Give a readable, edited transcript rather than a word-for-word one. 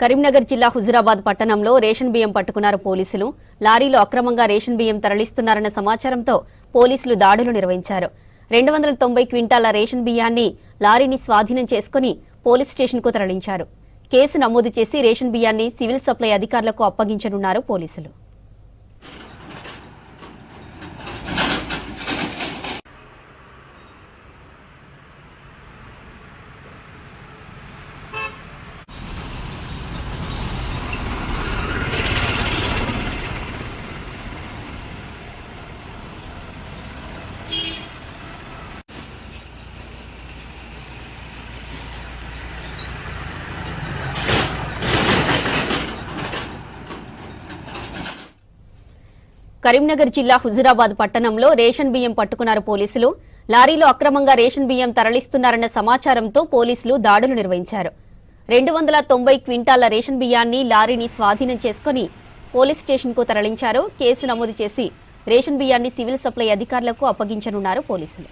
కరీంనగర్ జిల్లా హుజురాబాద్ పట్టణంలో రేషన్ బియ్యం పట్టుకున్నారు పోలీసులు. లారీలో అక్రమంగా రేషన్ బియ్యం తరలిస్తున్నారన్న సమాచారంతో పోలీసులు దాడులు నిర్వహించారు. 290 క్వింటాల రేషన్ బియ్యాన్ని లారీని స్వాధీనం చేసుకుని పోలీస్ స్టేషన్కు తరలించారు. కేసు నమోదు చేసి రేషన్ బియ్యాన్ని సివిల్ సప్లై అధికారులకు అప్పగించనున్నారు పోలీసులు. కరీంనగర్ జిల్లా హుజురాబాద్ పట్టణంలో రేషన్ బియ్యం పట్టుకున్నారు పోలీసులు. లారీలో అక్రమంగా రేషన్ బియ్యం తరలిస్తున్నారన్న సమాచారంతో పోలీసులు దాడులు నిర్వహించారు. 290 క్వింటాల రేషన్ బియ్యాన్ని లారీని స్వాధీనం చేసుకుని పోలీస్ స్టేషన్కు తరలించారు. కేసు నమోదు చేసి రేషన్ బియ్యాన్ని సివిల్ సప్లై అధికారులకు అప్పగించనున్నారు పోలీసులు.